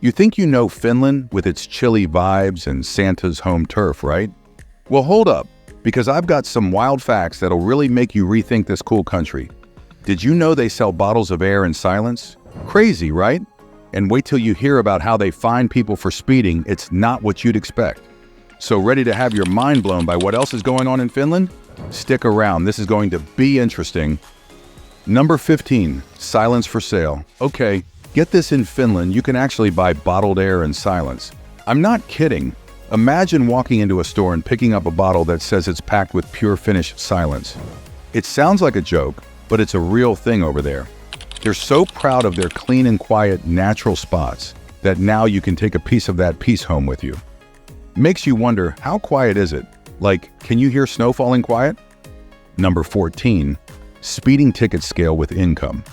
You think you know Finland with its chilly vibes and Santa's home turf, right? Well, hold up, because I've got some wild facts that'll really make you rethink this cool country. Did you know they sell bottles of air in silence? Crazy, right? And wait till you hear about how they fine people for speeding. It's not what you'd expect. So ready to have your mind blown by what else is going on in Finland? Stick around, this is going to be interesting. Number 15, silence for sale. Okay, get this, in Finland, you can actually buy bottled air in silence. I'm not kidding. Imagine walking into a store and picking up a bottle that says it's packed with pure Finnish silence. It sounds like a joke, but it's a real thing over there. They're so proud of their clean and quiet natural spots that now you can take a piece of that peace home with you. Makes you wonder, how quiet is it? Like, can you hear snow falling quiet? Number 14, speeding ticket scale with income.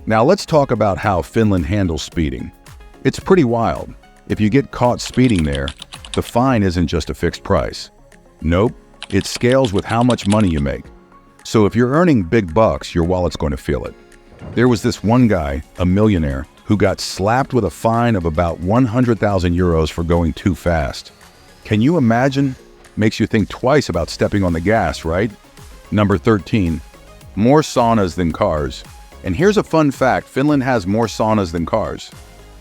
Now let's talk about how Finland handles speeding. It's pretty wild. If you get caught speeding there, the fine isn't just a fixed price. Nope, it scales with how much money you make. So if you're earning big bucks, your wallet's going to feel it. There was this one guy, a millionaire, who got slapped with a fine of about 100,000 euros for going too fast. Can you imagine? Makes you think twice about stepping on the gas, right? Number 13, more saunas than cars. And here's a fun fact, Finland has more saunas than cars.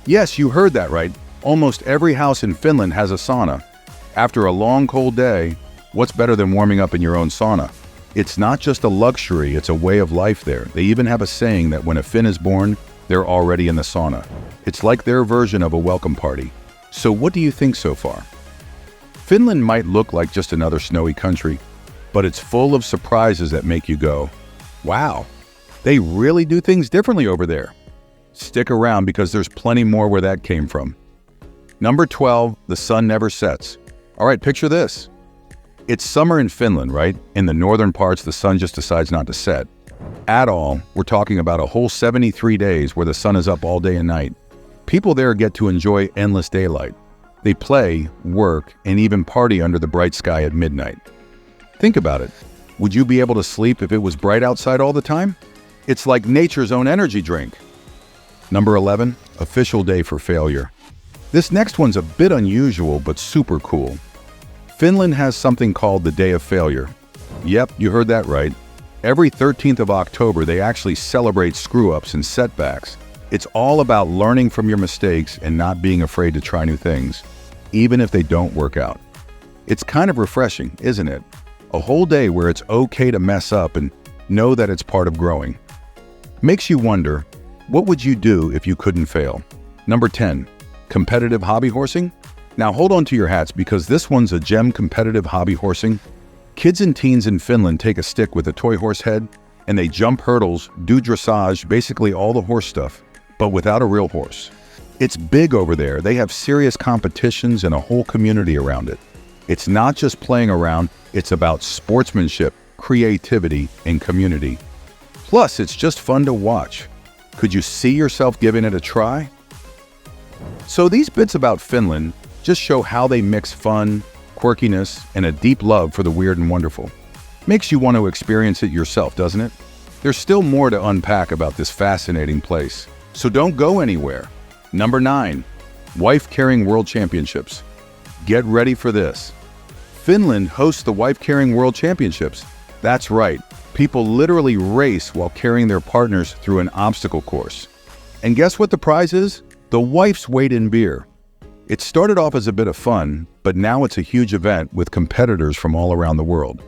Yes, you heard that right. Almost every house in Finland has a sauna. After a long, cold day, what's better than warming up in your own sauna? It's not just a luxury, it's a way of life there. They even have a saying that when a Finn is born, they're already in the sauna. It's like their version of a welcome party. So what do you think so far? Finland might look like just another snowy country, but it's full of surprises that make you go, wow, they really do things differently over there. Stick around because there's plenty more where that came from. Number 12, the sun never sets. All right, picture this. It's summer in Finland, right? In the northern parts, the sun just decides not to set. At all, we're talking about a whole 73 days where the sun is up all day and night. People there get to enjoy endless daylight. They play, work, and even party under the bright sky at midnight. Think about it. Would you be able to sleep if it was bright outside all the time? It's like nature's own energy drink. Number 11, official day for failure. This next one's a bit unusual, but super cool. Finland has something called the Day of Failure. Yep, you heard that right. Every 13th of October, they actually celebrate screw-ups and setbacks. It's all about learning from your mistakes and not being afraid to try new things, even if they don't work out. It's kind of refreshing, isn't it? A whole day where it's okay to mess up and know that it's part of growing. Makes you wonder, what would you do if you couldn't fail? Number 10, competitive hobby horsing. Now hold on to your hats because this one's a gem. Competitive hobby horsing. Kids and teens in Finland take a stick with a toy horse head and they jump hurdles, do dressage, basically all the horse stuff, but without a real horse. It's big over there. They have serious competitions and a whole community around it. It's not just playing around, it's about sportsmanship, creativity, and community. Plus, it's just fun to watch. Could you see yourself giving it a try? So these bits about Finland just show how they mix fun, quirkiness, and a deep love for the weird and wonderful. Makes you want to experience it yourself, doesn't it? There's still more to unpack about this fascinating place, so don't go anywhere. Number 9, wife-carrying world championships. Get ready for this. Finland hosts the wife-carrying world championships. That's right, people literally race while carrying their partners through an obstacle course. And guess what the prize is? The wife's weight in beer. It started off as a bit of fun, but now it's a huge event with competitors from all around the world.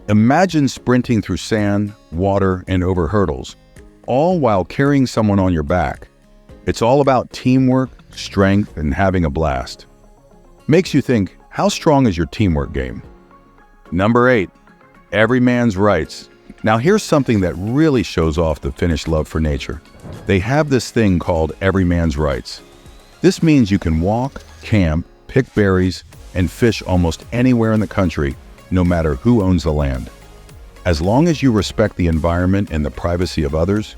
Imagine sprinting through sand, water, and over hurdles, all while carrying someone on your back. It's all about teamwork, strength, and having a blast. Makes you think, how strong is your teamwork game? Number 8, every man's rights. Now here's something that really shows off the Finnish love for nature. They have this thing called every man's rights. This means you can walk, camp, pick berries, and fish almost anywhere in the country, no matter who owns the land. As long as you respect the environment and the privacy of others,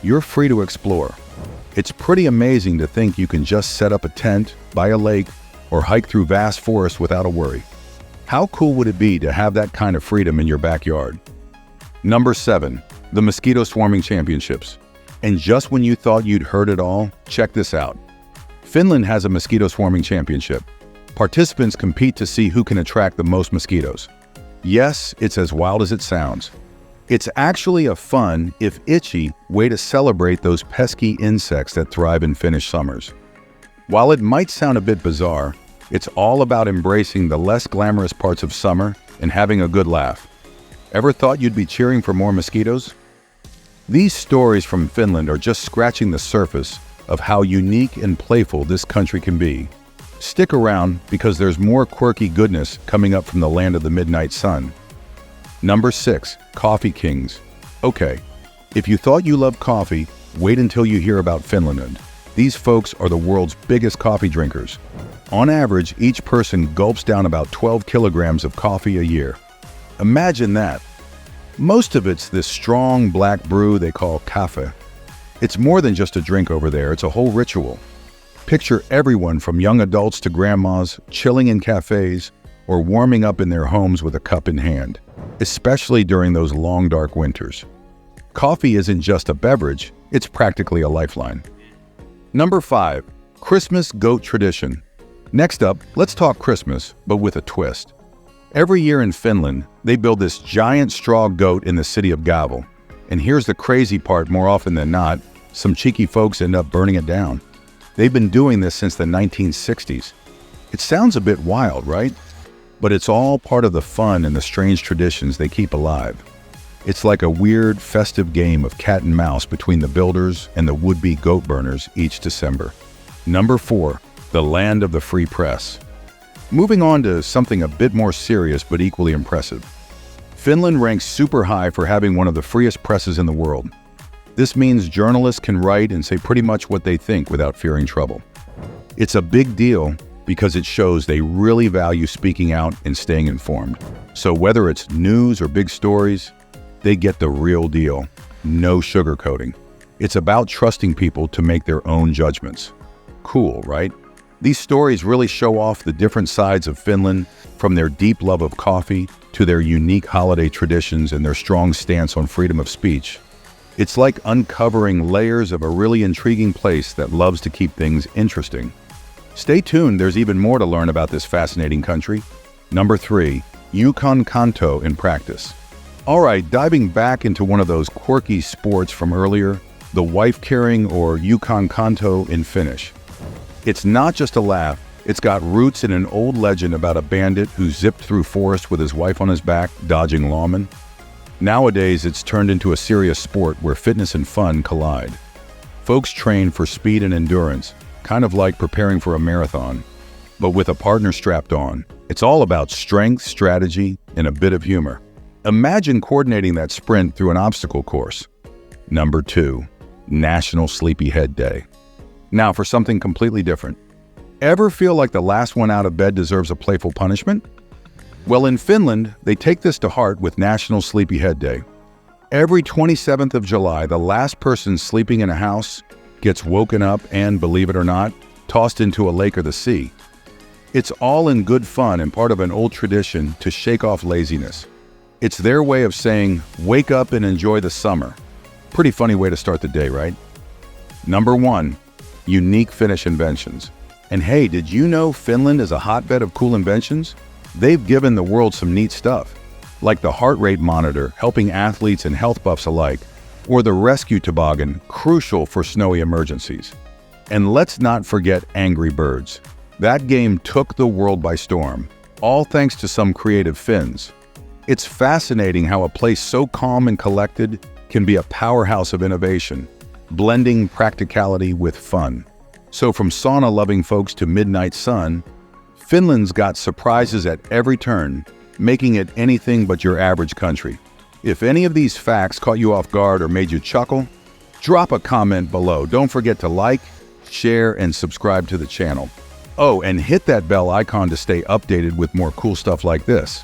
you're free to explore. It's pretty amazing to think you can just set up a tent by a lake or hike through vast forests without a worry. How cool would it be to have that kind of freedom in your backyard? Number 7, the mosquito swarming championships. And just when you thought you'd heard it all, check this out. Finland has a mosquito swarming championship. Participants compete to see who can attract the most mosquitoes. Yes, it's as wild as it sounds. It's actually a fun, if itchy, way to celebrate those pesky insects that thrive in Finnish summers. While it might sound a bit bizarre, it's all about embracing the less glamorous parts of summer and having a good laugh. Ever thought you'd be cheering for more mosquitoes? These stories from Finland are just scratching the surface of how unique and playful this country can be. Stick around because there's more quirky goodness coming up from the land of the midnight sun. Number 6. Coffee Kings. Okay, if you thought you loved coffee, wait until you hear about Finland. These folks are the world's biggest coffee drinkers. On average, each person gulps down about 12 kilograms of coffee a year. Imagine that. Most of it's this strong black brew they call kaffe. It's more than just a drink over there, it's a whole ritual. Picture everyone from young adults to grandmas chilling in cafes or warming up in their homes with a cup in hand, especially during those long dark winters. Coffee isn't just a beverage, it's practically a lifeline. Number 5. Christmas Goat Tradition. Next up, let's talk Christmas, but with a twist. Every year in Finland, they build this giant straw goat in the city of Gavel. And here's the crazy part, more often than not, some cheeky folks end up burning it down. They've been doing this since the 1960s. It sounds a bit wild, right? But it's all part of the fun and the strange traditions they keep alive. It's like a weird, festive game of cat and mouse between the builders and the would-be goat burners each December. Number 4. The land of the free press. Moving on to something a bit more serious but equally impressive. Finland ranks super high for having one of the freest presses in the world. This means journalists can write and say pretty much what they think without fearing trouble. It's a big deal because it shows they really value speaking out and staying informed. So whether it's news or big stories, they get the real deal. No sugarcoating. It's about trusting people to make their own judgments. Cool, right? These stories really show off the different sides of Finland, from their deep love of coffee to their unique holiday traditions and their strong stance on freedom of speech. It's like uncovering layers of a really intriguing place that loves to keep things interesting. Stay tuned, there's even more to learn about this fascinating country. Number 3. Yukon Kanto in practice. All right, diving back into one of those quirky sports from earlier, the wife-carrying or Yukon Kanto in Finnish. It's not just a laugh, it's got roots in an old legend about a bandit who zipped through forest with his wife on his back, dodging lawmen. Nowadays, it's turned into a serious sport where fitness and fun collide. Folks train for speed and endurance, kind of like preparing for a marathon, but with a partner strapped on. It's all about strength, strategy, and a bit of humor. Imagine coordinating that sprint through an obstacle course. Number 2. National Sleepyhead Day. Now for something completely different. Ever feel like the last one out of bed deserves a playful punishment? Well, in Finland, they take this to heart with National Sleepyhead Day. Every 27th of July, the last person sleeping in a house gets woken up and, believe it or not, tossed into a lake or the sea. It's all in good fun and part of an old tradition to shake off laziness. It's their way of saying, wake up and enjoy the summer. Pretty funny way to start the day, right? Number 1. Unique Finnish inventions. And hey, did you know Finland is a hotbed of cool inventions? They've given the world some neat stuff, like the heart rate monitor, helping athletes and health buffs alike, or the rescue toboggan, crucial for snowy emergencies. And let's not forget Angry Birds. That game took the world by storm, all thanks to some creative Finns. It's fascinating how a place so calm and collected can be a powerhouse of innovation, blending practicality with fun. So from sauna-loving folks to midnight sun, Finland's got surprises at every turn, making it anything but your average country. If any of these facts caught you off guard or made you chuckle, drop a comment below. Don't forget to like, share, and subscribe to the channel. Oh, and hit that bell icon to stay updated with more cool stuff like this.